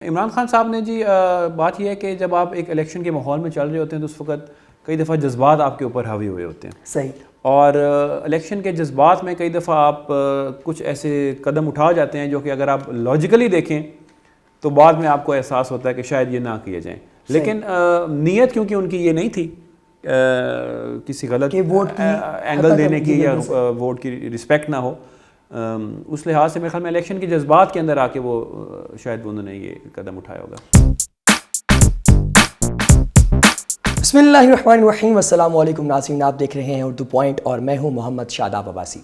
عمران خان صاحب نے جی بات یہ ہے کہ جب آپ ایک الیکشن کے ماحول میں چل رہے ہوتے ہیں تو اس وقت کئی دفعہ جذبات آپ کے اوپر حاوی ہوئے ہوتے ہیں. صحیح. اور الیکشن کے جذبات میں کئی دفعہ آپ کچھ ایسے قدم اٹھا جاتے ہیں جو کہ اگر آپ لاجیکلی دیکھیں تو بعد میں آپ کو احساس ہوتا ہے کہ شاید یہ نہ کیے جائیں. لیکن نیت کیونکہ ان کی یہ نہیں تھی کسی غلط اینگل دینے کی یا ووٹ کی رسپیکٹ نہ ہو، اس لحاظ سے میرے خیال میں الیکشن کے جذبات کے اندر آ کے وہ شاید انہوں نے یہ قدم اٹھایا ہوگا. بسم اللہ الرحمن الرحیم. السلام علیکم ناظرین، آپ دیکھ رہے ہیں اردو پوائنٹ اور میں ہوں محمد شاداب عباسی.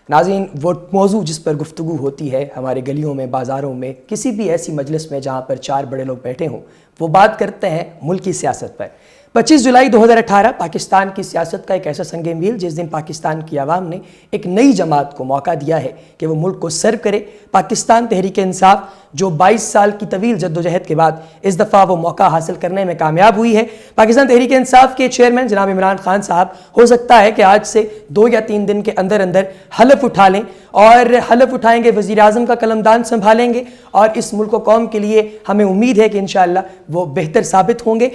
ناظرین، وہ موضوع جس پر گفتگو ہوتی ہے ہمارے گلیوں میں، بازاروں میں، کسی بھی ایسی مجلس میں جہاں پر 4 بڑے لوگ بیٹھے ہوں، وہ بات کرتے ہیں ملکی سیاست پر. 25 جولائی 2018 پاکستان کی سیاست کا ایک ایسا سنگ میل جس دن پاکستان کی عوام نے ایک نئی جماعت کو موقع دیا ہے کہ وہ ملک کو سرو کرے. پاکستان تحریک انصاف جو 22 سال کی طویل جدوجہد کے بعد اس دفعہ وہ موقع حاصل کرنے میں کامیاب ہوئی ہے. پاکستان تحریک انصاف کے چیئرمین جناب عمران خان صاحب ہو سکتا ہے کہ آج سے 2 یا 3 دن کے اندر حلف اٹھا لیں، اور حلف اٹھائیں گے، وزیر اعظم کا قلمدان سنبھالیں گے، اور اس ملک و قوم کے لیے ہمیں امید ہے کہ انشاءاللہ وہ بہتر ثابت ہوں گے.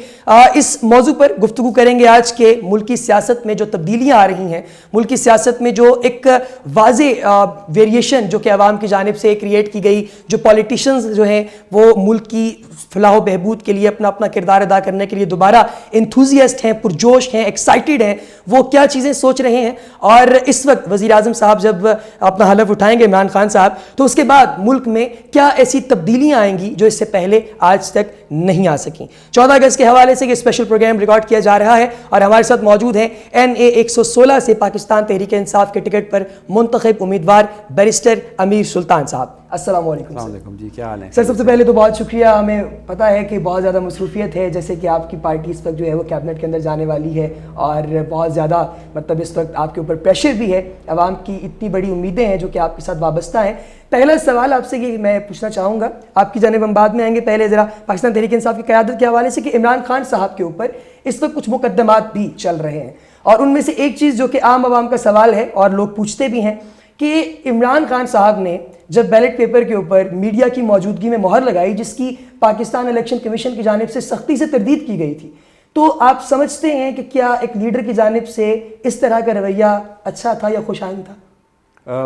اس موضوع پر گفتگو کریں گے آج کے ملکی سیاست میں جو تبدیلیاں آ رہی ہیں، ملکی سیاست میں جو ایک واضح ویریشن جو کہ عوام کی جانب سے کریٹ کی گئی، جو پولیٹیشنز جو ہیں وہ ملک کی فلاح و بہبود کے لیے اپنا کردار ادا کرنے کے لیے دوبارہ انتھوزیسٹ ہیں، پرجوش ہیں، ایکسائٹیڈ ہیں، وہ کیا چیزیں سوچ رہے ہیں. اور اس وقت وزیر اعظم صاحب جب اپنا حلف اٹھائیں گے عمران خان صاحب، تو اس کے بعد ملک میں کیا ایسی تبدیلیاں آئیں گی جو اس سے پہلے آج تک نہیں آ سکیں. 14 اگست کے حوالے سے یہ اسپیشل پروگرام ریکارڈ کیا جا رہا ہے اور ہمارے ساتھ موجود ہیں NA 116 سے پاکستان تحریک انصاف کے ٹکٹ پر منتخب امیدوار بیرسٹر امیر سلطان صاحب. السلام علیکم. السلام علیکم جی، کیا حال ہے سر؟ سب سے پہلے تو بہت شکریہ. ہمیں پتہ ہے کہ بہت زیادہ مصروفیت ہے، جیسے کہ آپ کی پارٹی اس وقت جو ہے وہ کیبنٹ کے اندر جانے والی ہے، اور بہت زیادہ اس وقت آپ کے اوپر پریشر بھی ہے. عوام کی اتنی بڑی امیدیں ہیں جو کہ آپ کے ساتھ وابستہ ہیں. پہلا سوال آپ سے یہ میں پوچھنا چاہوں گا، آپ کی جانب ہم بعد میں آئیں گے، پہلے ذرا پاکستان تحریک انصاف کی قیادت کے حوالے سے کہ عمران خان صاحب کے اوپر اس وقت کچھ مقدمات بھی چل رہے ہیں، اور ان میں سے ایک چیز جو کہ عام عوام کا سوال ہے اور لوگ پوچھتے بھی ہیں کہ عمران خان صاحب نے جب بیلٹ پیپر کے اوپر میڈیا کی موجودگی میں مہر لگائی، جس کی پاکستان الیکشن کمیشن کی جانب سے سختی سے تردید کی گئی تھی، تو آپ سمجھتے ہیں کہ کیا ایک لیڈر کی جانب سے اس طرح کا رویہ اچھا تھا یا خوش آئند تھا؟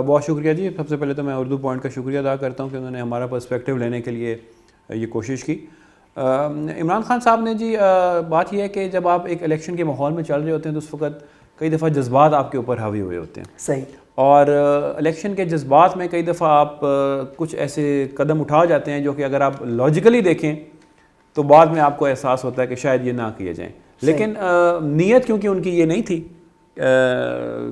بہت شکریہ جی. سب سے پہلے تو میں اردو پوائنٹ کا شکریہ ادا کرتا ہوں کہ انہوں نے ہمارا پرسپیکٹیو لینے کے لیے یہ کوشش کی. عمران خان صاحب نے جی بات یہ ہے کہ جب آپ ایک الیکشن کے ماحول میں چل رہے ہوتے ہیں تو اس وقت کئی دفعہ جذبات آپ کے اوپر حاوی ہوئے ہوتے ہیں. صحیح. اور الیکشن کے جذبات میں کئی دفعہ آپ کچھ ایسے قدم اٹھا جاتے ہیں جو کہ اگر آپ لاجیکلی دیکھیں تو بعد میں آپ کو احساس ہوتا ہے کہ شاید یہ نہ کیے جائیں. لیکن نیت کیونکہ ان کی یہ نہیں تھی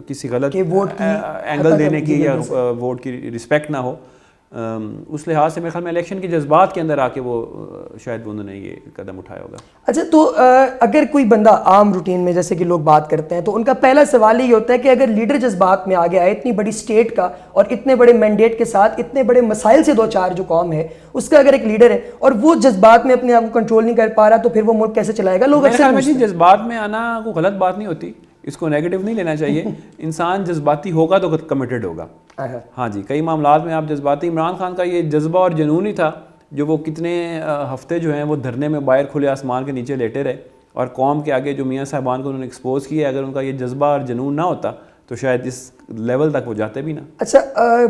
کسی غلط اینگل دینے کی یا ووٹ کی رسپیکٹ نہ ہو، اس لحاظ سے میرے خیال میں الیکشن کے جذبات کے اندر آ کے وہ شاید انہوں نے یہ قدم اٹھایا ہوگا. اچھا، تو اگر کوئی بندہ عام روٹین میں جیسے کہ لوگ بات کرتے ہیں تو ان کا پہلا سوال یہ ہوتا ہے کہ اگر لیڈر جذبات میں آگے آئے، اتنی بڑی سٹیٹ کا اور اتنے بڑے مینڈیٹ کے ساتھ اتنے بڑے مسائل سے دو چار جو قوم ہے اس کا اگر ایک لیڈر ہے اور وہ جذبات میں اپنے آپ کو کنٹرول نہیں کر پا رہا، تو پھر وہ ملک کیسے چلائے گا؟ لوگ اکثر جذبات میں آنا کوئی غلط بات نہیں ہوتی، اس کو نیگیٹو نہیں لینا چاہیے. انسان جذباتی ہوگا تو کمیٹڈ ہوگا. ہاں جی، کئی معاملات میں آپ جذباتی. عمران خان کا یہ جذبہ اور جنون ہی تھا جو وہ کتنے ہفتے جو ہیں وہ دھرنے میں باہر کھلے آسمان کے نیچے لیٹے رہے، اور قوم کے آگے جو میاں صاحبان کو انہوں نے ایکسپوز کیا. اگر ان کا یہ جذبہ اور جنون نہ ہوتا تو شاید اس لیول تک وہ جاتے بھی نہ. اچھا،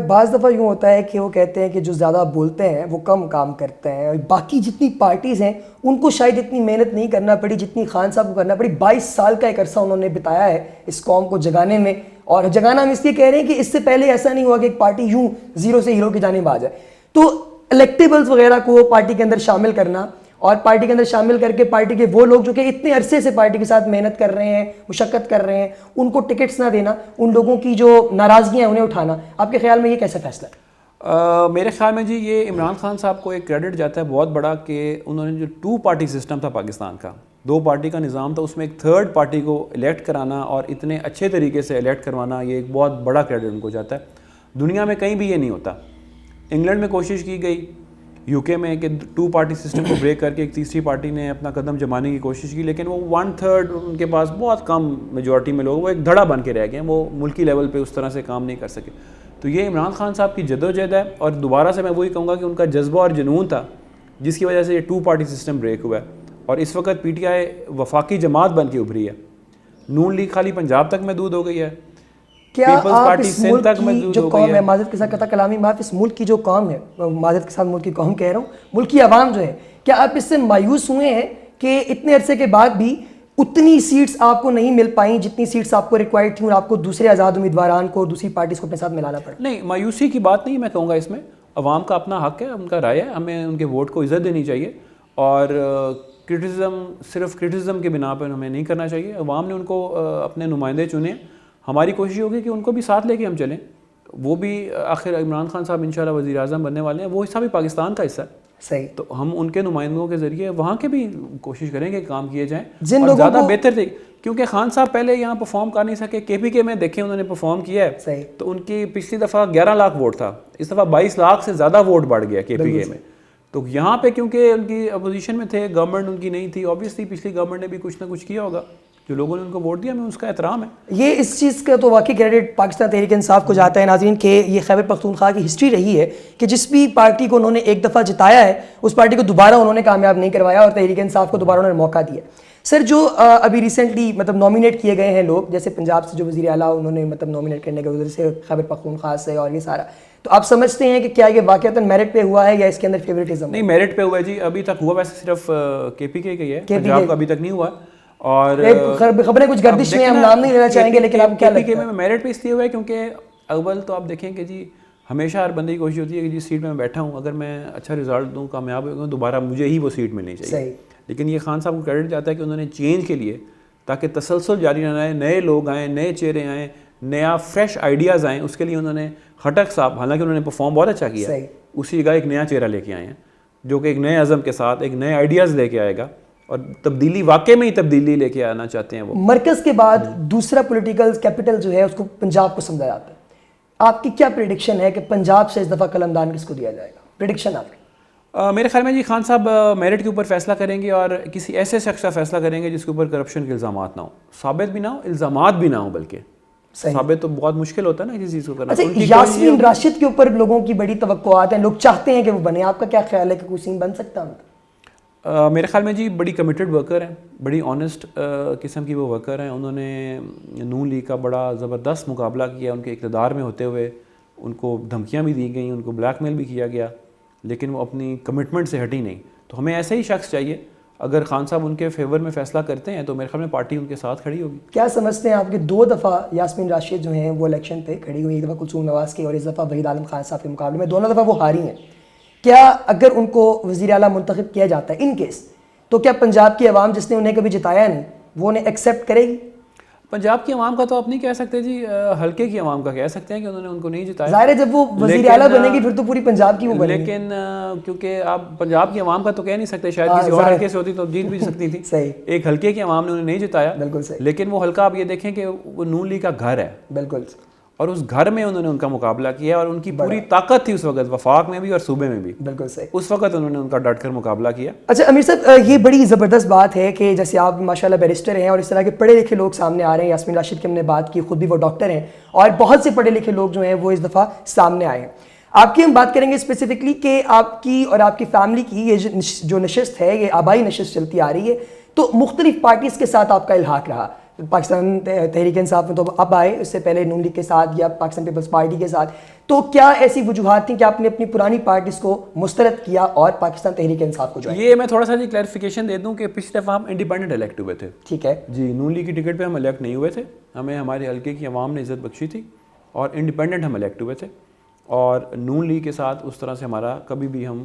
بعض دفعہ یوں ہوتا ہے کہ وہ کہتے ہیں کہ جو زیادہ بولتے ہیں وہ کم کام کرتے ہیں. باقی جتنی پارٹیز ہیں ان کو شاید اتنی محنت نہیں کرنا پڑی جتنی خان صاحب کو کرنا پڑی. 22 سال کا ایک عرصہ انہوں نے بتایا ہے اس قوم کو جگانے میں، اور جگانا ہم اس لیے کہہ رہے ہیں کہ اس سے پہلے ایسا نہیں ہوا کہ ایک پارٹی یوں زیرو سے ہیرو کی جانب آ جائے. تو الیکٹیبلز وغیرہ کو پارٹی کے اندر شامل کرنا، اور پارٹی کے اندر شامل کر کے پارٹی کے وہ لوگ جو کہ اتنے عرصے سے پارٹی کے ساتھ محنت کر رہے ہیں، مشقت کر رہے ہیں، ان کو ٹکٹس نہ دینا، ان لوگوں کی جو ناراضگیاں انہیں اٹھانا، آپ کے خیال میں یہ کیسا فیصلہ ہے؟ میرے خیال میں جی یہ عمران خان صاحب کو ایک کریڈٹ جاتا ہے بہت بڑا کہ انہوں نے جو 2 پارٹی سسٹم تھا پاکستان کا، 2 پارٹی کا نظام تھا، اس میں ایک 3rd پارٹی کو الیکٹ کرانا اور اتنے اچھے طریقے سے الیکٹ کروانا، یہ ایک بہت بڑا کریڈٹ ان کو جاتا ہے. دنیا میں کہیں بھی یہ نہیں ہوتا. انگلینڈ میں کوشش کی گئی، UK میں، کہ 2 پارٹی سسٹم کو بریک کر کے ایک تیسری پارٹی نے اپنا قدم جمانے کی کوشش کی، لیکن وہ 1/3 ان کے پاس بہت کم میجورٹی میں لوگ، وہ ایک دھڑا بن کے رہ گئے ہیں، وہ ملکی لیول پہ اس طرح سے کام نہیں کر سکے. تو یہ عمران خان صاحب کی جدوجہد ہے، اور دوبارہ سے میں وہی کہوں گا کہ ان کا جذبہ اور جنون تھا جس کی وجہ سے یہ 2 پارٹی سسٹم بریک ہوا ہے اور اس وقت پی ٹی آئی وفاقی جماعت بن کے ابھری ہے. نون لیگ خالی پنجاب تک محدود ہو گئی ہے, کیا پیپلز آپ پارٹی اس سندھ ملک تک کی محدود جو ہو قوم گئی ہے, معذرت کے ساتھ کہتا کلامی معاف, اس ملک کی جو قوم ہے, معذرت کے ساتھ ملک کی قوم کہہ رہا ہوں, ملک کی عوام جو ہے, کیا آپ اس سے مایوس ہوئے ہیں کہ اتنے عرصے کے بعد بھی اتنی سیٹس آپ کو نہیں مل پائیں جتنی سیٹس آپ کو ریکوائرڈ تھیں اور آپ کو دوسرے آزاد امیدواران کو اور دوسری پارٹیز کو اپنے ساتھ ملانا پڑا؟ نہیں, مایوسی کی بات نہیں میں کہوں گا, اس میں عوام کا اپنا حق ہے, ان کا رائے ہے, ہمیں ان کے ووٹ کو عزت دینی چاہیے اور کرٹیسزم صرف کرٹیسزم کے بنا پر ہمیں نہیں کرنا چاہیے. عوام نے ان کو اپنے نمائندے چنے, ہماری کوشش ہوگی کہ ان کو بھی ساتھ لے کے ہم چلیں. وہ بھی آخر عمران خان صاحب انشاءاللہ وزیر اعظم بننے والے ہیں, وہ حصہ بھی پاکستان کا حصہ ہے. صحیح, تو ہم ان کے نمائندوں کے ذریعے وہاں کے بھی کوشش کریں گے کہ کام کیے جائیں جن اور لوگوں زیادہ کو بہتر تھے, کیونکہ خان صاحب پہلے یہاں پرفارم کر نہیں سکے. کے پی کے میں دیکھیں انہوں نے پرفارم کیا ہے, صحیح, تو ان کی پچھلی دفعہ 11 لاکھ ووٹ تھا, اس دفعہ 22 لاکھ سے زیادہ ووٹ بڑھ گیا کے پی کے میں. تو یہاں پہ کیونکہ ان کی اپوزیشن میں تھے, گورنمنٹ ان کی نہیں تھی, اوبیسلی پچھلی گورنمنٹ نے بھی کچھ نہ کچھ کیا ہوگا, جو لوگوں نے ان کو ووٹ دیا, ہمیں اس کا احترام ہے. یہ اس چیز کا تو واقعی کریڈٹ پاکستان تحریک انصاف کو جاتا ہے ناظرین کہ یہ خیبر پختونخوا کی ہسٹری رہی ہے کہ جس بھی پارٹی کو انہوں نے ایک دفعہ جتایا ہے اس پارٹی کو دوبارہ انہوں نے کامیاب نہیں کروایا اور تحریک انصاف کو دوبارہ انہوں نے موقع دیا. سر, جو ابھی ریسنٹلی مطلب نامینیٹ کیے گئے ہیں لوگ, جیسے پنجاب سے جو وزیر اعلیٰ انہوں نے مطلب نامینیٹ کرنے کے وجہ سے خیبر پختونخوا سے اور یہ سارا, تو آپ سمجھتے ہیں کہ کیا یہ واقعتاً میرٹ پہ ہوا ہے یا اس کے اندر فیوریٹزم؟ نہیں, میرٹ پہ ہوا ہے جی, ابھی تک ہوا ویسے صرف کے پی کے ہی ہے, پنجاب کا ابھی تک نہیں ہوا. اور خبریں کچھ گردش میں, ہم نام نہیں لینا چاہیں گے, لیکن آپ کیا لگتا ہے؟ میں میرٹ پہ اس لیے ہوا ہے کیونکہ اول تو آپ دیکھیں کہ جی ہمیشہ ہر بندے کی کوشش ہوتی ہے کہ جس سیٹ میں بیٹھا ہوں اگر میں اچھا رزلٹ دوں, کامیاب ہو گا, دوبارہ مجھے ہی وہ سیٹ ملنی چاہیے. لیکن یہ خان صاحب کو کریڈٹ جاتا ہے کہ انہوں نے چینج کے لیے, تاکہ تسلسل جاری رہنا ہے, نئے لوگ آئیں, نئے چہرے آئیں, نیا فریش آئیڈیاز آئیں, اس کے لیے انہوں نے خٹک صاحب, حالانکہ انہوں نے پرفارم بہت اچھا کیا, اسی جگہ ایک نیا چہرہ لے کے آئے ہیں جو کہ ایک نئے عزم کے ساتھ ایک نئے آئیڈیاز لے کے آئے گا اور تبدیلی, واقعی میں ہی تبدیلی لے کے آنا چاہتے ہیں. وہ مرکز کے بعد دوسرا پولیٹیکل کیپٹل جو ہے اس کو پنجاب کو سمجھا جاتا ہے. آپ کی کیا پریڈکشن ہے کہ پنجاب سے اس دفعہ قلمدان کس کو دیا جائے گا؟ پریڈکشن آپ کی. میرے خیال میں جی خان صاحب میرٹ کے اوپر فیصلہ کریں گے اور کسی ایسے شخص کا فیصلہ کریں گے جس کے اوپر کرپشن کے الزامات نہ ہوں, ثابت بھی نہ ہوں, الزامات بھی نہ ہوں, بلکہ ثابت تو بہت مشکل ہوتا ہے نا کسی چیز کو کرنا. اچھا, یاسمین راشد کے اوپر لوگوں کی بڑی توقعات ہیں, لوگ چاہتے ہیں کہ وہ بنے, آپ کا کیا خیال ہے کہ کوئی سین بن سکتا ہے؟ میرے خیال میں جی بڑی کمیٹڈ ورکر ہیں, بڑی آنیسٹ قسم کی وہ ورکر ہیں. انہوں نے نون لیگ کا بڑا زبردست مقابلہ کیا, ان کے اقتدار میں ہوتے ہوئے ان کو دھمکیاں بھی دی گئیں, ان کو بلیک میل بھی کیا گیا, لیکن وہ اپنی کمٹمنٹ سے ہٹی نہیں. تو ہمیں ایسا ہی شخص چاہیے. اگر خان صاحب ان کے فیور میں فیصلہ کرتے ہیں تو میرے خیال میں پارٹی ان کے ساتھ کھڑی ہوگی. کیا سمجھتے ہیں آپ کہ 2 دفعہ یاسمین راشد جو ہیں وہ الیکشن پہ کھڑی ہوئی, ایک دفعہ کلثوم نواز کی اور اس دفعہ وحید عالم خان صاحب کے مقابلے میں, دونوں دفعہ وہ ہاری ہیں. کیا اگر ان کو وزیر اعلیٰ منتخب کیا جاتا ہے ان کیس, تو کیا پنجاب کی عوام جس نے انہیں کبھی جتایا نہیں وہ انہیں ایکسیپٹ کرے گی؟ پنجاب کی عوام کا تو آپ نہیں کہہ سکتے جی, حلقے کی عوام کا کہہ سکتے ہیں کہ انہوں نے ان کو نہیں جتایا. ظاہر ہے جب وہ وزیر اعلیٰ بنے گی پھر تو پوری پنجاب کی وہ بنے گی. لیکن کیونکہ آپ پنجاب کی عوام کا تو کہہ نہیں سکتے, شاید کسی اور حلقے سے ہوتی تو جیت بھی سکتی تھی. صحیح, ایک حلقے کی عوام نے انہیں نہیں جتایا, بالکل صحیح. لیکن وہ حلقہ آپ یہ دیکھیں کہ وہ نون لیگ کا گھر ہے, بالکل, اور اس گھر میں انہوں نے ان کا مقابلہ کیا اور ان کی پوری طاقت تھی اس وقت, وفاق میں بھی اور صوبے میں بھی. بالکل صحیح, اس وقت انہوں نے ان کا ڈٹ کر مقابلہ کیا. اچھا امیر صاحب, یہ بڑی زبردست بات ہے کہ جیسے آپ ماشاءاللہ بیرسٹر ہیں اور اس طرح کے پڑھے لکھے لوگ سامنے آ رہے ہیں. یاسمین راشد کی ہم نے بات کی, خود بھی وہ ڈاکٹر ہیں, اور بہت سے پڑھے لکھے لوگ جو ہیں وہ اس دفعہ سامنے آئے ہیں. آپ کی ہم بات کریں گے اسپیسیفکلی کہ آپ کی اور آپ کی فیملی کی یہ جو نشست ہے, یہ آبائی نشست چلتی آ رہی ہے, تو مختلف پارٹیز کے ساتھ آپ کا الحاق رہا. پاکستان تحریک انصاف میں تو اب آئے, اس سے پہلے نون لیگ کے ساتھ یا پاکستان پیپلز پارٹی کے ساتھ, تو کیا ایسی وجوہات تھیں کہ آپ نے اپنی پرانی پارٹیز کو مسترد کیا اور پاکستان تحریک انصاف کو جوائن؟ یہ میں تھوڑا سا جی کلیریفیکیشن دے دوں کہ پچھلی دفعہ ہم انڈیپینڈنٹ الیکٹ ہوئے تھے. ٹھیک ہے جی, نون لیگ کی ٹکٹ پہ ہم الیکٹ نہیں ہوئے تھے, ہمیں ہمارے حلقے کی عوام نے عزت بخشی تھی اور انڈیپینڈنٹ ہم الیکٹ ہوئے تھے, اور نون لیگ کے ساتھ اس طرح سے ہمارا کبھی بھی ہم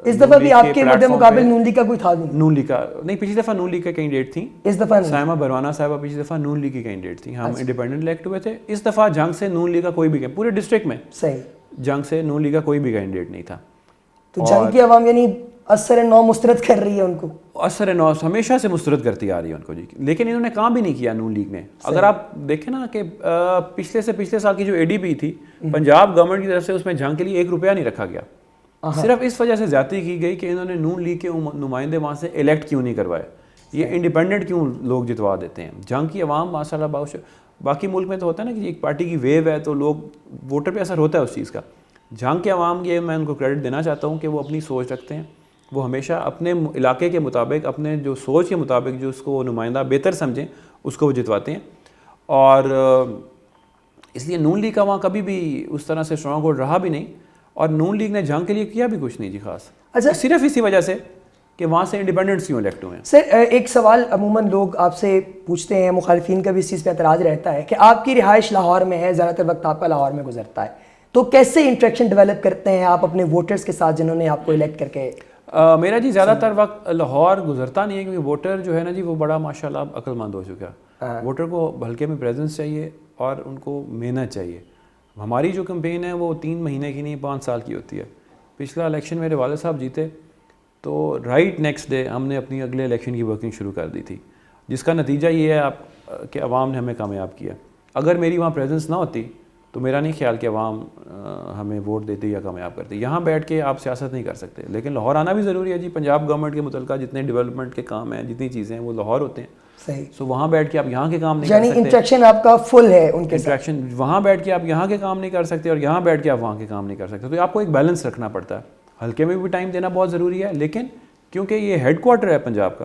اس دفعہ بھی آپ کے مد مقابل نون لیگ کا کوئی تھا نہیں؟ نون لیگ کا نہیں, پچھلی دفعہ نون لیگ کا کینڈیڈیٹ تھیں, اس دفعہ سائمہ بروانہ صاحبہ پچھلی دفعہ نون لیگ کی کینڈیڈیٹ تھیں, ہم انڈیپینڈنٹ الیکٹ ہوئے تھے. اس دفعہ جنگ سے نون لیگ کا کوئی بھی, پورے ڈسٹرکٹ میں صحیح جنگ سے نون لیگ کا کوئی بھی کینڈیڈیٹ نہیں تھا. تو جنگ کی عوام یعنی اثر نو مسترد کر رہی ہے ان کو, اثر نو ہمیشہ سے مسترد کرتی آ رہی ہے ان کو جی, لیکن انہوں نے کام بھی نہیں کیا نون لیگ نے. اگر آپ دیکھیں نا کہ پچھلے سال کی جو اے ڈی پی تھی پنجاب گورنمنٹ کی طرف سے, اس میں جنگ کے لیے 1 روپیہ نہیں رکھا گیا, صرف اس وجہ سے زیادتی کی گئی کہ انہوں نے نون لیگ کے نمائندے وہاں سے الیکٹ کیوں نہیں کروائے, یہ انڈیپینڈنٹ کیوں لوگ جتوا دیتے ہیں. جنگ کی عوام ماشاء اللہ باقی ملک میں تو ہوتا ہے نا کہ ایک پارٹی کی ویو ہے تو لوگ ووٹر پہ اثر ہوتا ہے اس چیز کا. جنگ کے عوام, یہ میں ان کو کریڈٹ دینا چاہتا ہوں کہ وہ اپنی سوچ رکھتے ہیں وہ ہمیشہ اپنے علاقے کے مطابق, اپنے جو سوچ کے مطابق جو اس کو نمائندہ بہتر سمجھیں اس کو وہ جتواتے ہیں. اور اس لیے نون لیگ کا وہاں کبھی بھی اس طرح سے اسٹرانگ ہولڈ رہا بھی نہیں, اور نون لیگ نے جنگ کے لیے کیا بھی کچھ نہیں جی خاص. اچھا, صرف اسی وجہ سے کہ وہاں سے انڈیپینڈنٹس کیوں الیکٹ ہوئے ہیں. سر ایک سوال عموماً لوگ آپ سے پوچھتے ہیں, مخالفین کا بھی اس چیز پہ اعتراض رہتا ہے کہ آپ کی رہائش لاہور میں ہے, زیادہ تر وقت آپ کا لاہور میں گزرتا ہے, تو کیسے انٹریکشن ڈیولپ کرتے ہیں آپ اپنے ووٹرز کے ساتھ جنہوں نے آپ کو الیکٹ کر کے؟ میرا جی زیادہ تر وقت لاہور گزرتا نہیں ہے, کیونکہ ووٹر جو ہے نا جی وہ بڑا ماشاءاللہ عقل مند ہو چکا ہے. ووٹر کو حلقے میں پریزنس چاہیے اور ان کو محنت چاہیے. ہماری جو کمپین ہے وہ 3 مہینے کی نہیں 5 سال کی ہوتی ہے. پچھلا الیکشن میرے والد صاحب جیتے تو رائٹ نیکسٹ ڈے ہم نے اپنی اگلے الیکشن کی ورکنگ شروع کر دی تھی, جس کا نتیجہ یہ ہے کہ عوام نے ہمیں کامیاب کیا. اگر میری وہاں پریزنس نہ ہوتی تو میرا نہیں خیال کہ عوام ہمیں ووٹ دیتی یا کامیاب کرتی. یہاں بیٹھ کے آپ سیاست نہیں کر سکتے, لیکن لاہور آنا بھی ضروری ہے جی. پنجاب گورنمنٹ کے متعلقہ جتنے ڈیولپمنٹ کے کام ہیں, جتنی چیزیں ہیں وہ لاہور ہوتے ہیں. صحیح. سو وہاں بیٹھ کے آپ یہاں کے کام نہیں کر سکتے. یعنی انٹریکشن آپ کا فل ہے ان کے ساتھ. انٹریکشن وہاں بیٹھ کے آپ یہاں کے کام نہیں کر سکتے اور یہاں بیٹھ کے آپ وہاں کے کام نہیں کر سکتے. تو آپ کو ایک بیلنس رکھنا پڑتا ہے. حلقے میں بھی ٹائم دینا بہت ضروری ہے, لیکن کیونکہ یہ ہیڈ کوارٹر ہے پنجاب کا,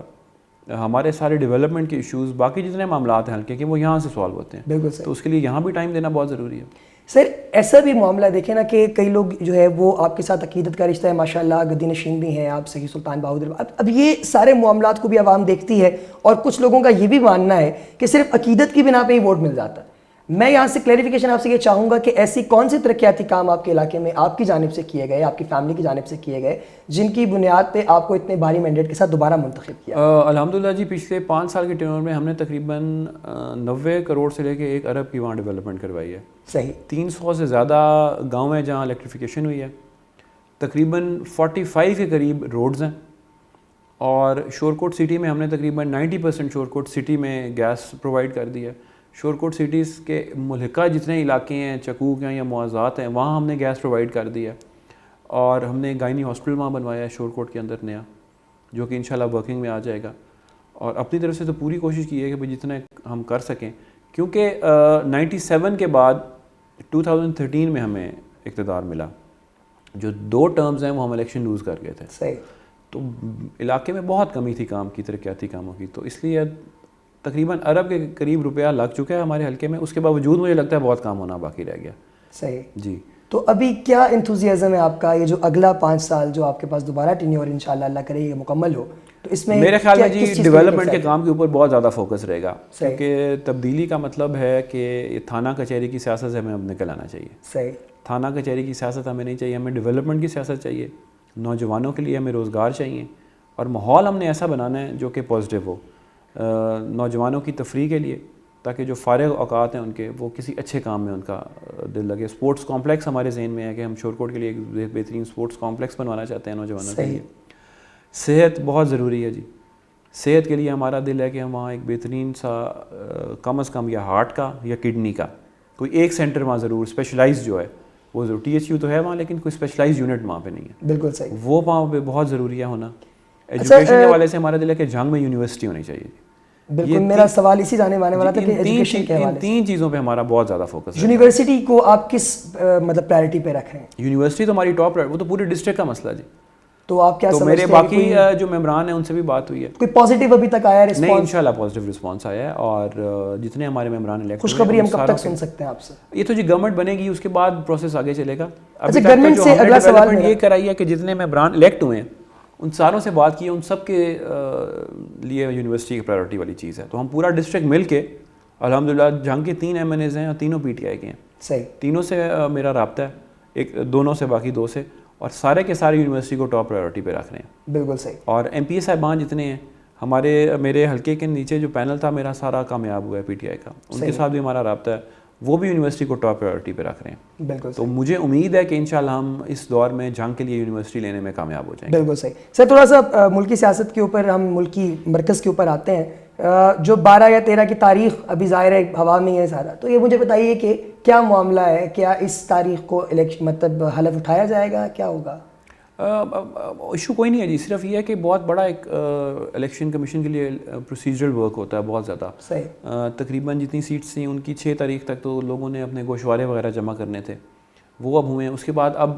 ہمارے سارے ڈیولپمنٹ کے ایشوز باقی جتنے معاملات ہیں ہلکے کے وہ یہاں سے سالو ہوتے ہیں. بالکل. تو اس کے لیے یہاں بھی ٹائم دینا بہت ضروری ہے. سر ایسا بھی معاملہ دیکھیں نا کہ کئی لوگ جو ہے وہ آپ کے ساتھ عقیدت کا رشتہ ہے, ماشاءاللہ گدی نشین بھی ہیں آپ, سید سلطان بہادر. اب یہ سارے معاملات کو بھی عوام دیکھتی ہے, اور کچھ لوگوں کا یہ بھی ماننا ہے کہ صرف عقیدت کی بنا پہ ہی ووٹ مل جاتا ہے. میں یہاں سے کلیریفیکیشن آپ سے یہ چاہوں گا کہ ایسی کون سی ترقیاتی کام آپ کے علاقے میں آپ کی جانب سے کیے گئے, آپ کی فیملی کی جانب سے کیے گئے, جن کی بنیاد پہ آپ کو اتنے بھاری مینڈیٹ کے ساتھ دوبارہ منتخب کیا؟ الحمدللہ جی پچھلے 5 سال کے ٹرم میں ہم نے تقریباً 90 کروڑ سے لے کے 1 ارب کی وہاں ڈیولپمنٹ کروائی ہے. صحیح. 300 سے زیادہ گاؤں ہیں جہاں الیکٹریفیکیشن ہوئی ہے, تقریباً 45 کے قریب روڈز ہیں, اور شورکوٹ سٹی میں ہم نے تقریباً 90% شورکوٹ سٹی میں گیس پرووائڈ کر دی ہے. شورکوٹ سٹیز کے ملحقہ جتنے علاقے ہیں, چکوک ہیں یا معاوضات ہیں, وہاں ہم نے گیس پرووائڈ کر دی ہے. اور ہم نے گائنی ہاسپٹل وہاں بنوایا ہے شورکوٹ کے اندر نیا, جو کہ انشاءاللہ ورکنگ میں آ جائے گا. اور اپنی طرف سے تو پوری کوشش کی ہے کہ بھئی جتنے ہم کر سکیں, کیونکہ 97 کے بعد 2013 میں ہمیں اقتدار ملا. جو 2 ٹرمز ہیں وہ ہم الیکشن لوز کر گئے تھے. صحیح. تو علاقے میں بہت کمی تھی کام کی, ترقیاتی کاموں کی, تو اس لیے تقریباً ارب کے قریب روپیہ لگ چکا ہے ہمارے حلقے میں. اس کے باوجود مجھے لگتا ہے بہت کام ہونا باقی رہ گیا. صحیح جی. تو ابھی کیا انتھوزیازم ہے آپ کا, یہ جو اگلا 5 سال جو آپ کے پاس دوبارہ ٹینیور انشاءاللہ اللہ کرے یہ مکمل ہو, تو اس میں میرے خیال میں جی ڈیولپمنٹ کے کام کے اوپر بہت زیادہ فوکس رہے گا, کیونکہ تبدیلی کا مطلب ہے کہ تھانہ کچہری کی سیاست سے ہمیں اب نکل آنا چاہیے. صحیح. تھانہ کچہری کی سیاست ہمیں نہیں چاہیے, ہمیں ڈیولپمنٹ کی سیاست چاہیے. نوجوانوں کے لیے ہمیں روزگار چاہیے, اور ماحول ہم نے ایسا بنانا ہے جو کہ پازیٹیو ہو نوجوانوں کی تفریح کے لیے, تاکہ جو فارغ اوقات ہیں ان کے وہ کسی اچھے کام میں ان کا دل لگے. سپورٹس کمپلیکس ہمارے ذہن میں ہے کہ ہم شورکوٹ کے لیے ایک بہترین سپورٹس کمپلیکس بنوانا چاہتے ہیں نوجوانوں کے لیے. صحت بہت ضروری ہے جی. صحت کے لیے ہمارا دل ہے کہ ہم وہاں ایک بہترین سا کم از کم یا ہارٹ کا یا کڈنی کا کوئی ایک سینٹر وہاں ضرور اسپیشلائز جو ہے وہ ضرور. THU تو ہے وہاں, لیکن کوئی اسپیشلائز یونٹ وہاں پہ نہیں ہے. بالکل صحیح. وہ وہاں پہ بہت ضروری ہے ہونا. ایجوکیشن کے حوالے سے ہمارا دل ہے کہ جنگ میں یونیورسٹی ہونی چاہیے. بالکل, میرا سوال اسی جانے والا تھا کہ ایجوکیشن کے حوالے سے 3 چیزوں پہ ہمارا بہت زیادہ فوکس ہے. یونیورسٹی کو آپ کس مطلب پرائرٹی پہ رکھ رہے ہیں؟ یونیورسٹی تو ہماری ٹاپ, وہ تو پورے ڈسٹرکٹ کا مسئلہ جی. تو آپ کیا تو میرے باقی جو ممبران ہیں ان سے بھی بات ہوئی ہے, کوئی پازیٹیو ابھی تک آیا رسپانس؟ نہیں, انشاءاللہ پازیٹیو رسپانس آیا ہے. اور جتنے ہمارے ممبران الیکٹ ہوئے خوشخبری ہم کب تک سن سکتے ہیں آپ سے؟ یہ تو جی گورنمنٹ بنے گی اس کے بعد پروسیس آگے چلے گا. اچھا, گورنمنٹ سے اگلا سوال یہ کرائی ہے کہ جتنے ممبران الیکٹ ہوئے ہیں ان ساروں سے بات کی ہے, ان سب کے لیے یونیورسٹی کی پرائیورٹی والی چیز ہے. تو ہم پورا ڈسٹرکٹ مل کے الحمدللہ جنگ کے 3 MNAs ہیں اور تینوں PTI کے ہیں. صحیح. تینوں سے میرا رابطہ ہے, ایک 2 سے باقی 2 سے, اور سارے کے سارے یونیورسٹی کو ٹاپ پرائیورٹی پہ رکھ رہے ہیں. بالکل صحیح. اور MPA صاحبان جتنے ہیں میرے حلقے کے نیچے جو پینل تھا میرا سارا کامیاب ہوا ہے PTI کا, ان کے ساتھ بھی ہمارا رابطہ ہے, وہ بھی یونیورسٹی کو ٹاپ پرائیورٹی پہ رکھ رہے ہیں. بالکل. تو مجھے امید ہے کہ انشاءاللہ ہم اس دور میں جنگ کے لیے یونیورسٹی لینے میں کامیاب ہو جائیں گے. بالکل صحیح. سر تھوڑا سا ملکی سیاست کے اوپر, ہم ملکی مرکز کے اوپر آتے ہیں. جو 12 یا 13 کی تاریخ ابھی ظاہر ہے ہوا میں ہے سارا, تو یہ مجھے بتائیے کہ کیا معاملہ ہے, کیا اس تاریخ کو الیکشن مطلب حلف اٹھایا جائے گا, کیا ہوگا؟ ایشو کوئی نہیں ہے جی, صرف یہ ہے کہ بہت بڑا ایک الیکشن کمیشن کے لیے پروسیجرل ورک ہوتا ہے بہت زیادہ. صحیح. تقریباً جتنی سیٹس تھیں ان کی 6 تاریخ تک تو لوگوں نے اپنے گوشوارے وغیرہ جمع کرنے تھے, وہ اب ہوئے ہیں. اس کے بعد اب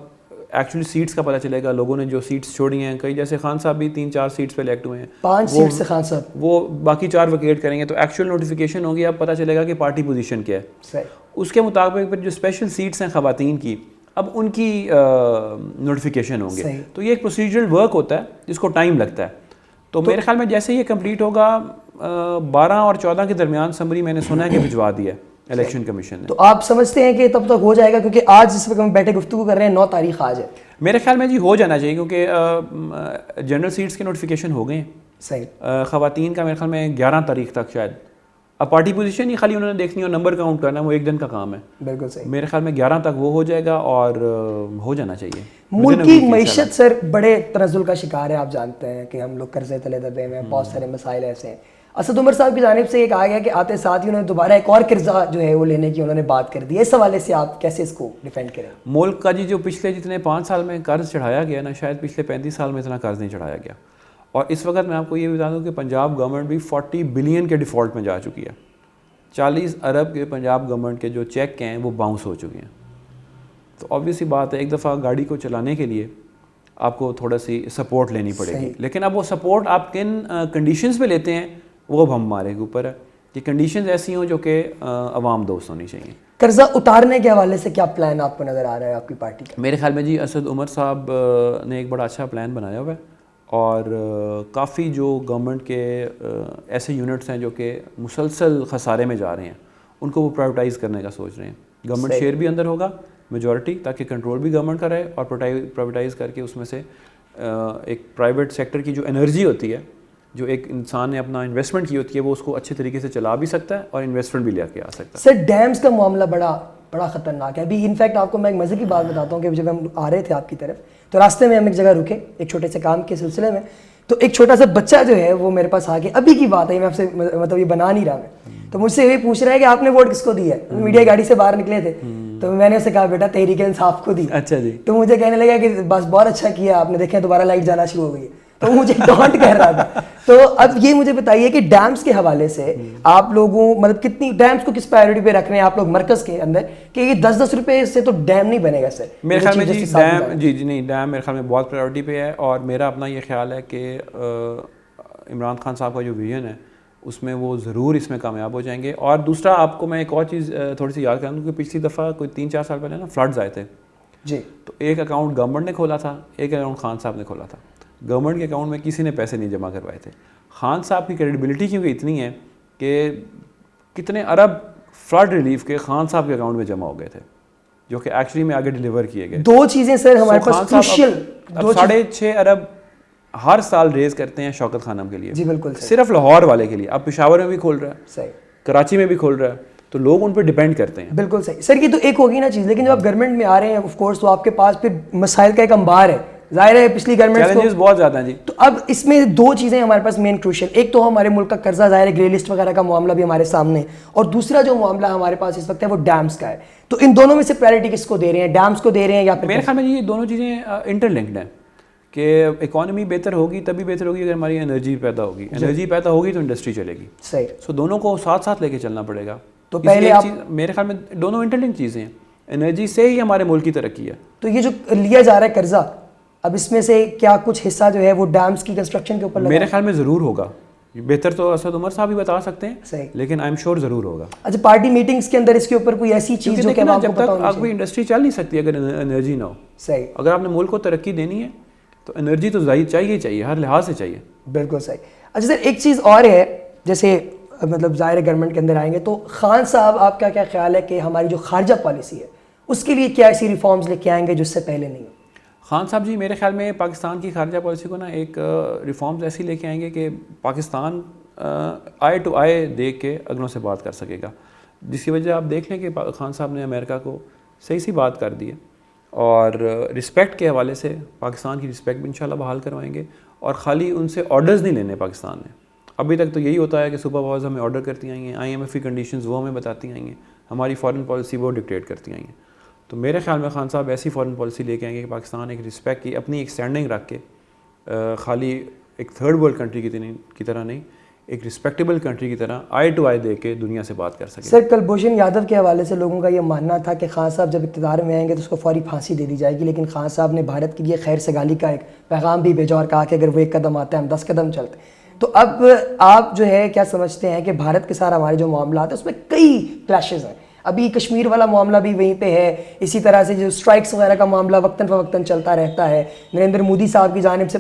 ایکچولی سیٹس کا پتہ چلے گا. لوگوں نے جو سیٹس چھوڑی ہیں, کئی جیسے خان صاحب بھی 3-4 سیٹس پہ الیکٹ ہوئے ہیں, 5 سیٹ سے خان صاحب, وہ باقی 4 ویکیٹ کریں گے, تو ایکچوئل نوٹیفیکیشن ہوگی, اب پتہ چلے گا کہ پارٹی پوزیشن کیا ہے. اس کے مطابق پھر جو اسپیشل سیٹس ہیں خواتین کی, اب ان کی نوٹیفیکیشن ہوں گے. تو یہ ایک پروسیجرل ورک ہوتا ہے جس کو ٹائم لگتا ہے. تو میرے خیال میں جیسے یہ کمپلیٹ ہوگا 12 اور 14 کے درمیان سمری میں نے سنا ہے کہ بھجوا دیا ہے الیکشن کمیشن نے. تو آپ سمجھتے ہیں کہ تب تک ہو جائے گا, کیونکہ آج جس وقت ہم بیٹھے گفتگو کر رہے ہیں 9 تاریخ آج ہے. میرے خیال میں جی ہو جانا چاہیے, کیونکہ جنرل سیٹس کے نوٹیفیکیشن ہو گئے ہیں. صحیح. خواتین کا میرے خیال میں 11 تاریخ تک شاید. اب پارٹی پوزیشن ہی خالی انہوں نے دیکھنی اور نمبر کاؤنٹ کرنا, وہ ایک دن کا کام ہے. بالکل صحیح. میرے خیال میں 11 تک وہ ہو جائے گا اور ہو جانا چاہیے. ملک کی معیشت سر بڑے تنزل کا شکار ہے, آپ جانتے ہیں کہ ہم لوگ قرضے تلے دبے ہوئے ہیں, بہت سارے مسائل ایسے ہیں. اسد عمر صاحب کی جانب سے یہ کہا گیا کہ آتے ساتھ ہی انہوں نے دوبارہ ایک اور قرضہ جو ہے وہ لینے کی انہوں نے بات کر دی. اس حوالے سے آپ کیسے اس کو ڈیفینڈ کریں؟ ملک کا جی جو پچھلے جتنے 5 سال میں قرض چڑھایا گیا نا, شاید پچھلے 35 سال میں اتنا قرض نہیں چڑھایا گیا. اور اس وقت میں آپ کو یہ بتا دوں کہ پنجاب گورنمنٹ بھی 40 بلین کے ڈیفالٹ میں جا چکی ہے. 40 ارب کے پنجاب گورنمنٹ کے جو چیک ہیں وہ باؤنس ہو چکے ہیں. تو آبویسلی بات ہے, ایک دفعہ گاڑی کو چلانے کے لیے آپ کو تھوڑا سی سپورٹ لینی پڑے گی. لیکن اب وہ سپورٹ آپ کن کنڈیشنز پہ لیتے ہیں وہ اب ہمارے کے اوپر ہے کہ کنڈیشنز ایسی ہوں جو کہ عوام دوست ہونی چاہیے. قرضہ اتارنے کے حوالے سے کیا پلان آپ کو نظر آ رہا ہے آپ کی پارٹی کا؟ میرے خیال میں جی اسد عمر صاحب نے ایک بڑا اچھا پلان بنایا ہوا ہے, اور کافی جو گورنمنٹ کے ایسے یونٹس ہیں جو کہ مسلسل خسارے میں جا رہے ہیں, ان کو وہ پرائیویٹائز کرنے کا سوچ رہے ہیں. گورنمنٹ شیئر بھی اندر ہوگا میجورٹی, تاکہ کنٹرول بھی گورنمنٹ کا رہے, اور پرائیویٹائز کر کے اس میں سے ایک پرائیویٹ سیکٹر کی جو انرجی ہوتی ہے, جو ایک انسان نے اپنا انویسٹمنٹ کی ہوتی ہے, وہ اس کو اچھے طریقے سے چلا بھی سکتا ہے اور انویسٹمنٹ بھی لے کے آ سکتا ہے. سر ڈیمز کا معاملہ بڑا خطرناک ہے. ابھی انفیکٹ آپ کو میں ایک مزے کی بات بتاتا ہوں کہ جب ہم آ رہے تھے آپ کی طرف, تو راستے میں ہم ایک جگہ رکے ایک چھوٹے سے کام کے سلسلے میں, تو ایک چھوٹا سا بچہ جو ہے وہ میرے پاس آ کے, ابھی کی بات ہے, میں آپ سے مطلب یہ بنا نہیں رہا میں, تو مجھ سے یہ پوچھ رہا ہے کہ آپ نے ووٹ کس کو دی ہے. میڈیا گاڑی سے باہر نکلے تھے, تو میں نے اسے کہا بیٹا تحریک انصاف کو دی. اچھا جی. تو مجھے کہنے لگا کہ بس بہت اچھا کیا آپ نے, دیکھیں دوبارہ لائٹ جانا شروع ہو گئی. تو مجھے ڈانٹ کہہ رہا تھا. تو اب یہ مجھے بتائیے کہ ڈیمز کے حوالے سے آپ لوگوں مطلب کتنی ڈیمز کو کس پرائیورٹی پہ رکھ رہے ہیں آپ لوگ مرکز کے اندر, کہ یہ 10-10 روپے سے تو ڈیم نہیں بنے گا سر؟ میرے خیال میں جی ڈیم جی نہیں ڈیم میرے خیال میں بہت پرائیورٹی پہ ہے, اور میرا اپنا یہ خیال ہے کہ عمران خان صاحب کا جو ویژن ہے اس میں وہ ضرور اس میں کامیاب ہو جائیں گے. اور دوسرا آپ کو میں ایک اور چیز تھوڑی سی یاد کروں کہ پچھلی دفعہ کوئی 3-4 سال پہلے نا فلڈز آئے تھے جی, تو ایک اکاؤنٹ گورنمنٹ نے کھولا تھا, ایک اکاؤنٹ خان صاحب نے کھولا تھا. گورنمنٹ کے اکاؤنٹ میں کسی نے پیسے نہیں جمع کروائے تھے. خان صاحب کی کریڈیبلٹی کیونکہ اتنی ہے کہ کتنے ارب فلڈ ریلیف کے خان صاحب کے اکاؤنٹ میں جمع ہو گئے تھے, جو کہ ایکچولی میں آگے ڈیلیور کیے گئے. 2 چیزیں سر ہمارے پاس کروشل, 6.5 ارب ہر سال ریز کرتے ہیں شوکت خانم کے لیے. جی بالکل, صرف لاہور والے کے لیے. اب پشاور میں بھی کھول رہا ہے, صحیح, کراچی میں بھی کھول رہا ہے, تو لوگ ان پہ ڈیپینڈ کرتے ہیں. بالکل صحیح. سر یہ تو ایک ہوگی نا چیز, لیکن جب آپ گورنمنٹ میں آ رہے ہیں آف کورس تو آپ کے پاس پھر مسائل کا ایک انبار ہے, ظاہر ہے پچھلی گورنمنٹ چیلنجز بہت زیادہ ہیں جی. تو اب اس میں 2 چیزیں ہمارے پاس مین کروشل, ایک تو ہمارے ملک کا قرضہ, ظاہر ہے گرے لسٹ وغیرہ کا معاملہ بھی ہمارے سامنے, اور دوسرا جو معاملہ ہمارے پاس اس وقت ہے وہ ڈیمز کا ہے. تو ان دونوں میں سے پرائیورٹی کس کو دے رہے ہیں, ڈیمز کو دے رہے ہیں یا پھر؟ میرے خیال میں یہ دونوں چیزیں انٹر لنکڈ ہیں کہ اکانومی بہتر ہوگی تبھی بہتر ہوگی اگر ہماری انرجی پیدا ہوگی. انرجی پیدا ہوگی تو انڈسٹری چلے گی. صحیح. سو دونوں کو ساتھ ساتھ لے کے چلنا پڑے گا. تو پہلے آپ میرے خیال میں دونوں انٹر لنکڈ چیزیں ہیں, انرجی سے ہی ہمارے ملک کی ترقی ہے. تو یہ جو لیا جا رہا ہے قرضہ, اب اس میں سے کیا کچھ حصہ جو ہے وہ ڈیمز کی کنسٹرکشن کے اوپر لگا؟ میرے خیال میں ضرور ہوگا. بہتر تو اسد عمر صاحب ہی بتا سکتے ہیں, صحیح, لیکن آئی ایم شیور ضرور ہوگا. اچھا, پارٹی میٹنگز کے اندر اس کے اوپر کوئی ایسی چیز جو کہ آپ کو پتہ ہونی چاہیے؟ کوئی انڈسٹری چل نہیں سکتی اگر انرجی نہ ہو. صحیح. اگر آپ نے ملک کو ترقی دینی ہے تو انرجی تو چاہیے, ہر لحاظ سے چاہیے. بالکل صحیح. اچھا سر, ایک چیز اور ہے, جیسے مطلب ظاہر گورنمنٹ کے اندر آئیں گے تو خان صاحب آپ کا کیا خیال ہے کہ ہماری جو خارجہ پالیسی ہے اس کے لیے کیا ایسی ریفارمز لے کے آئیں گے جو اس سے پہلے نہیں ہو؟ خان صاحب جی میرے خیال میں پاکستان کی خارجہ پالیسی کو نا ایک ریفارمز ایسی لے کے آئیں گے کہ پاکستان آئے ٹو آئے دیکھ کے اگلوں سے بات کر سکے گا, جس کی وجہ آپ دیکھ لیں کہ خان صاحب نے امریکہ کو صحیح سی بات کر دی ہے, اور رسپیکٹ کے حوالے سے پاکستان کی رسپیکٹ بھی انشاءاللہ بحال کروائیں گے. اور خالی ان سے آرڈرز نہیں لینے پاکستان نے. ابھی تک تو یہی ہوتا ہے کہ سپر پاورز ہمیں آرڈر کرتی آئی ہیں, IMF کی کنڈیشنز وہ ہمیں بتاتی آئی ہیں, ہماری فارن پالیسی وہ ڈکٹیٹ کرتی آئی ہیں. تو میرے خیال میں خان صاحب ایسی فارن پالیسی لے کے آئیں گے کہ پاکستان ایک رسپیکٹ کی اپنی ایک اسٹینڈنگ رکھ کے خالی ایک تھرڈ ورلڈ کنٹری کی طرح نہیں, ایک رسپیکٹیبل کنٹری کی طرح آئی ٹو آئی دے کے دنیا سے بات کر سکیں. سر کلبھوشن یادو کے حوالے سے لوگوں کا یہ ماننا تھا کہ خان صاحب جب اقتدار میں آئیں گے تو اس کو فوری پھانسی دے دی جائے گی, لیکن خان صاحب نے بھارت کے لیے خیر سگالی کا ایک پیغام بھی بھیجا اور کہا کہ اگر وہ 1 قدم آتا ہے ہم 10 قدم چلتے ہیں. تو اب آپ جو ہے کیا سمجھتے ہیں کہ بھارت کے ساتھ ہمارے جو معاملات ہیں اس میں کئی کلیشز ہیں, ابھی کشمیر والا معاملہ بھی وہیں پہ ہے, اسی طرح سے جو اسٹرائکس وغیرہ کا معاملہ وقتاً فوقتاً چلتا رہتا ہے نریندر مودی صاحب کی جانب سے,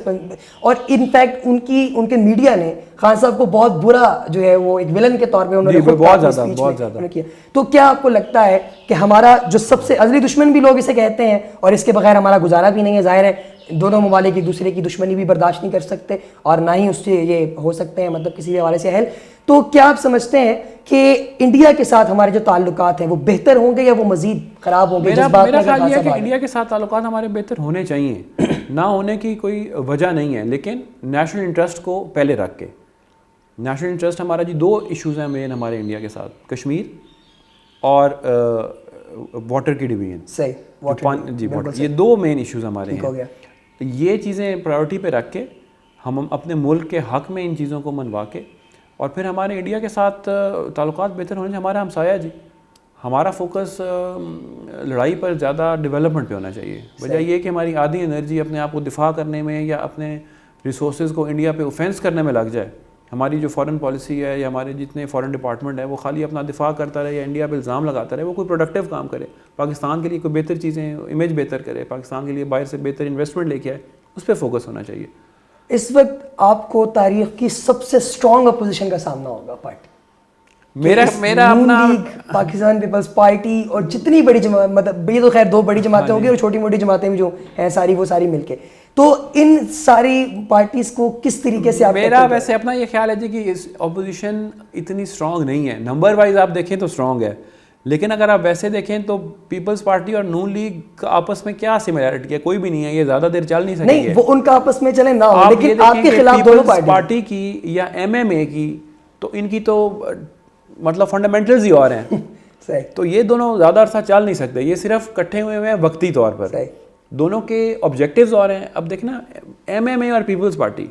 اور انفیکٹ ان کے میڈیا نے خان صاحب کو بہت برا جو ہے وہ ایک ولن کے طور پہ انہوں نے بہت زیادہ کیا. تو کیا آپ کو لگتا ہے کہ ہمارا جو سب سے ازلی دشمن بھی لوگ اسے کہتے ہیں اور اس کے بغیر ہمارا گزارا بھی نہیں ہے, ظاہر ہے دونوں ممالک ایک دوسرے کی دشمنی بھی برداشت نہیں کر سکتے اور نہ ہی اس سے یہ ہو سکتے ہیں مطلب کسی بھی حوالے سے حل, تو کیا آپ سمجھتے ہیں کہ انڈیا کے ساتھ ہمارے جو تعلقات ہیں وہ بہتر ہوں گے یا وہ مزید خراب ہوں گے؟ میرا خیال یہ ہے کہ انڈیا کے ساتھ تعلقات ہمارے بہتر ہونے چاہیے, نہ ہونے کی کوئی وجہ نہیں ہے, لیکن نیشنل انٹرسٹ کو پہلے رکھ کے. نیشنل انٹرسٹ ہمارا جی 2 ایشوز ہیں مین ہمارے انڈیا کے ساتھ, کشمیر اور واٹر کی ڈویژن. صحیح جی واٹر, یہ 2 مین ایشوز ہمارے ہیں. یہ چیزیں پرائیورٹی پہ رکھ کے ہم اپنے ملک کے حق میں ان چیزوں کو منوا کے, اور پھر ہمارے انڈیا کے ساتھ تعلقات بہتر ہونے سے ہمارا ہمسایہ جی, ہمارا فوکس لڑائی پر زیادہ ڈیولپمنٹ پہ ہونا چاہیے. وجہ یہ کہ ہماری آدھی انرجی اپنے آپ کو دفاع کرنے میں یا اپنے ریسورسز کو انڈیا پہ اوفینس کرنے میں لگ جائے. ہماری جو فارن پالیسی ہے یا ہمارے جتنے فارن ڈپارٹمنٹ ہے وہ خالی اپنا دفاع کرتا رہے یا انڈیا پہ الزام لگاتا رہے, وہ کوئی پروڈکٹیو کام کرے, پاکستان کے لیے کوئی بہتر چیزیں, امیج بہتر کرے, پاکستان کے لیے باہر سے بہتر انویسٹمنٹ لے کے آئے, اس پہ فوکس ہونا چاہیے. اس وقت آپ کو تاریخ کی سب سے اسٹرانگ اپوزیشن کا سامنا ہوگا پارٹی, میرا اپنا پاکستان پیپلز پارٹی اور جتنی بڑی جماعت, مطلب یہ تو خیر 2 بڑی جماعتیں ہوں گی اور چھوٹی موٹی جماعتیں بھی جو ہیں ساری وہ ساری مل کے, تو ان ساری پارٹیز کو کس طریقے سے آپ, میرا ویسے اپنا یہ خیال ہے جی کہ اپوزیشن اتنی اسٹرانگ نہیں ہے, نمبر وائز آپ دیکھیں تو اسٹرانگ ہے, لیکن اگر آپ ویسے دیکھیں تو پیپلز پارٹی اور نون لیگ کا آپس میں کیا سملیرٹی ہے, کوئی بھی نہیں ہے, یہ زیادہ دیر چل نہیں سکتی ہے. نہیں وہ ان کا آپس میں چلے نہ ہو, لیکن آپ کے خلاف دونوں پارٹی کی یا MMA کی تو ان کی تو مطلب فنڈامنٹلز ہی اور ہیں, تو یہ دونوں زیادہ عرصہ چل نہیں سکتے, یہ صرف کٹھے ہوئے ہیں وقتی طور پر. دونوں کے آبجیکٹیوز اور ہیں. اب دیکھنا MMA اور پیپلز پارٹی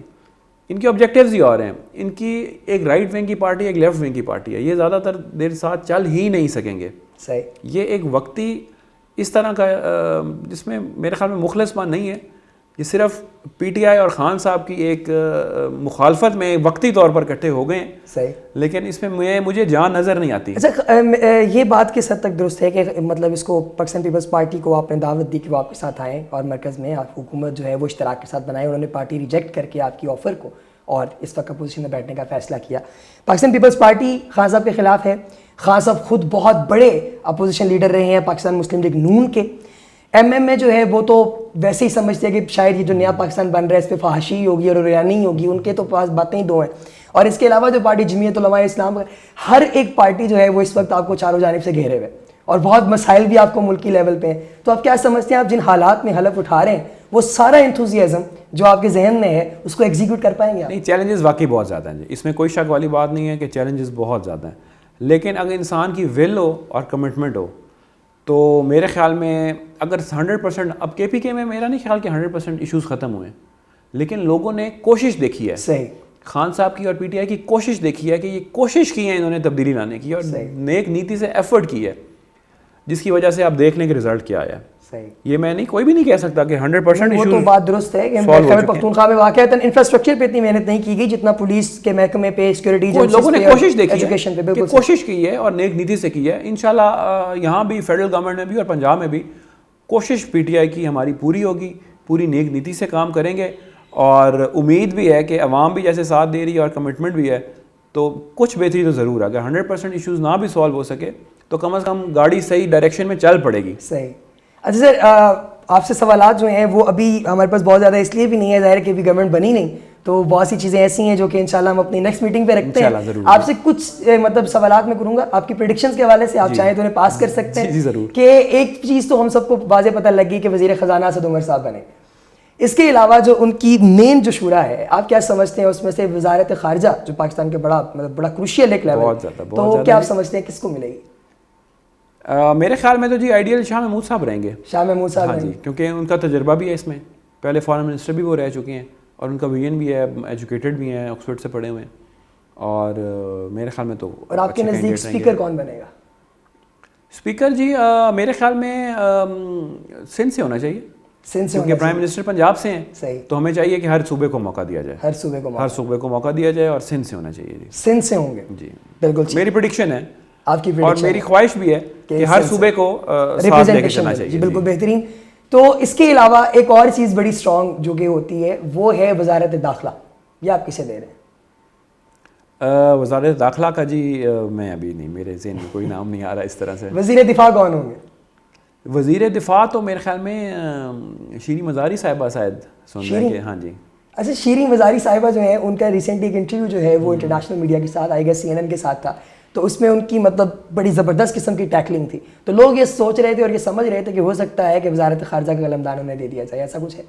ان کے آبجیکٹیوز ہی اور ہیں, ان کی ایک رائٹ ونگ کی پارٹی ایک لیفٹ ونگ کی پارٹی ہے, یہ زیادہ تر دیر ساتھ چل ہی نہیں سکیں گے. یہ ایک وقتی اس طرح کا جس میں میرے خیال میں مخلص پن نہیں ہے, یہ صرف PTI اور خان صاحب کی ایک مخالفت میں وقتی طور پر اکٹھے ہو گئے ہیں, لیکن اس میں مجھے جان نظر نہیں آتی. اچھا یہ بات کس حد تک درست ہے کہ مطلب اس کو پاکستان پیپلز پارٹی کو آپ نے دعوت دی کہ وہ آپ کے ساتھ آئیں اور مرکز میں آپ حکومت جو ہے وہ اشتراک کے ساتھ بنائیں, انہوں نے پارٹی ریجیکٹ کر کے آپ کی آفر کو اور اس وقت اپوزیشن میں بیٹھنے کا فیصلہ کیا. پاکستان پیپلز پارٹی خان صاحب کے خلاف ہے, خان صاحب خود بہت بڑے اپوزیشن لیڈر رہے ہیں پاکستان مسلم لیگ نون کے. MMA جو ہے وہ تو ویسے ہی سمجھتے ہیں کہ شاید یہ جو نیا پاکستان بن رہا ہے اس پہ فحاشی ہوگی اور ریانی ہوگی, ان کے تو پاس باتیں ہی 2 ہیں. اور اس کے علاوہ جو پارٹی جمعیت علماء اسلام, ہر ایک پارٹی جو ہے وہ اس وقت آپ کو چاروں جانب سے گھیرے ہوئے اور بہت مسائل بھی آپ کو ملکی لیول پہ ہیں. تو آپ کیا سمجھتے ہیں آپ جن حالات میں حلف اٹھا رہے ہیں وہ سارا انتھوزیازم جو آپ کے ذہن میں ہے اس کو ایگزیکیوٹ کر پائیں گے؟ نہیں, چیلنجز واقعی بہت زیادہ ہیں جی, اس میں کوئی شک والی بات نہیں ہے کہ چیلنجز بہت زیادہ ہیں, لیکن اگر انسان کی ول ہو اور کمٹمنٹ ہو تو میرے خیال میں اگر 100%, اب KPK میں میرا نہیں خیال کہ 100% ایشوز ختم ہوئے ہیں, لیکن لوگوں نے کوشش دیکھی ہے. صحیح, خان صاحب کی اور PTI کی کوشش دیکھی ہے کہ یہ کوشش کی ہے انہوں نے تبدیلی لانے کی اور نیک نیتی سے ایفرٹ کی ہے, جس کی وجہ سے آپ دیکھ لیں کہ رزلٹ کیا آیا. یہ میں نہیں, کوئی بھی نہیں کہہ سکتا کہ 100% وہ تو بات درست ہے کہ خیبر پختونخوا میں واقعہ انفراسٹرکچر پہ اتنی محنت نہیں کی گئی جتنا پولیس کے محکمے پہ, سیکورٹی ایجنسیز پہ, لوگوں نے کوشش دیکھی ہے, کوشش کی ہے اور نیک نیتی سے کی ہے. انشاءاللہ یہاں بھی فیڈرل گورنمنٹ میں بھی اور پنجاب میں بھی کوشش PTI کی ہماری پوری ہوگی, پوری نیک نیتی سے کام کریں گے, اور امید بھی ہے کہ عوام بھی جیسے ساتھ دے رہی ہے اور کمٹمنٹ بھی ہے تو کچھ بہتری تو ضرور ہے. اگر 100% ایشوز نہ بھی سالو ہو سکے تو کم از کم گاڑی صحیح ڈائریکشن میں چل پڑے گی. صحیح. اچھا سر, آپ سے سوالات جو ہیں وہ ابھی ہمارے پاس بہت زیادہ اس لیے بھی نہیں ہے, ظاہر کہ ابھی گورنمنٹ بنی نہیں, تو بہت سی چیزیں ایسی ہیں جو کہ انشاءاللہ ہم اپنی نیکسٹ میٹنگ پہ رکھتے ہیں. آپ سے کچھ مطلب سوالات میں کروں گا آپ کی پریڈکشنز کے حوالے سے, آپ چاہیں تو انہیں پاس کر سکتے ہیں. جی ضرور. کہ ایک چیز تو ہم سب کو واضح پتہ لگ گئی کہ وزیر خزانہ اسد عمر صاحب بنے, اس کے علاوہ جو ان کی مین جو شورا ہے آپ کیا سمجھتے ہیں اس میں سے وزارت خارجہ جو پاکستان کے بڑا کروشیل ایک لیول, تو کیا آپ سمجھتے ہیں کس کو ملے گی؟ میرے خیال میں تو جی آئیڈیل شاہ محمود صاحب رہیں گے. شاہ محمود صاحب, ہاں جی, کیونکہ ان کا تجربہ بھی ہے اس میں, پہلے فارن منسٹر بھی وہ رہ چکے ہیں اور ان کا ویژن بھی ہے, ایجوکیٹڈ بھی ہیں, آکسفورڈ سے پڑھے ہوئے ہیں, اور میرے خیال میں تو اور آپ کے نزدیک اسپیکر کون بنے گا؟ اسپیکر جی میرے خیال میں سندھ سے ہونا چاہیے، سندھ سے، کیونکہ پرائم منسٹر پنجاب سے ہیں، صحیح، تو ہمیں چاہیے کہ ہر صوبے کو موقع دیا جائے، ہر صوبے کو موقع دیا جائے، اور سندھ سے ہونا چاہیے جی، سندھ سے ہوں گے جی بالکل میری پریڈکشن ہے، آپ کی اور میری خواہش بھی ہے کہ ہر صوبے کو ساتھ لے کے چلنا چاہیے جی بالکل بہترین۔ تو اس کے علاوہ ایک اور چیز بڑی اسٹرانگ جو کہ ہوتی ہے وہ ہے وزارت داخلہ، یہ آپ کسے دے رہے ہیں؟ وزارت داخلہ کا جی میں ابھی نہیں، میرے ذہن میں کوئی نام نہیں آ رہا اس طرح سے۔ وزیر دفاع کون ہوں گے؟ وزیر دفاع تو میرے خیال میں شیریں مزاری صاحبہ شاید سن رہے ہیں کہ ہاں جی۔ اچھا، شیریں مزاری صاحبہ جو ہیں ان کا ریسنٹ ایک انٹرویو جو ہے وہ انٹرنیشنل میڈیا کے ساتھ آئے گا، CNN کے ساتھ تھا، تو اس میں ان کی مطلب بڑی زبردست قسم کی ٹیکلنگ تھی، تو لوگ یہ سوچ رہے تھے اور یہ سمجھ رہے تھے کہ ہو سکتا ہے کہ وزارت خارجہ کا قلمدان انہیں دے دیا جائے، ایسا کچھ ہے؟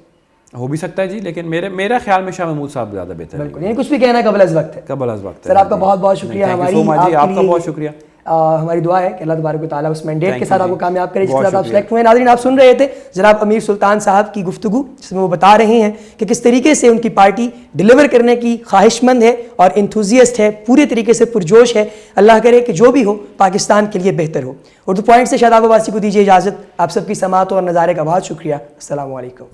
ہو بھی سکتا ہے جی، لیکن میرا خیال میں شاہ محمود صاحب زیادہ بہتر ہے۔ بالکل، یعنی کچھ بھی کہنا قبل از وقت ہے، قبل از وقت ہے۔ سر آپ کا بہت بہت شکریہ، آپ کا بہت شکریہ، ہماری دعا ہے کہ اللہ تبارک و تعالیٰ اس مینڈیٹ کے ساتھ آپ کو کامیاب کرے جس کے ساتھ آپ سلیکٹ ہوئے۔ ناظرین، آپ سن رہے تھے جناب امیر سلطان صاحب کی گفتگو، جس میں وہ بتا رہے ہیں کہ کس طریقے سے ان کی پارٹی ڈیلیور کرنے کی خواہش مند ہے اور انتھوزیسٹ ہے، پورے طریقے سے پرجوش ہے۔ اللہ کرے کہ جو بھی ہو پاکستان کے لیے بہتر ہو۔ اردو پوائنٹ سے شاداب عباسی کو دیجیے اجازت، آپ سب کی سماعت اور نظارے کا بہت شکریہ، السلام علیکم۔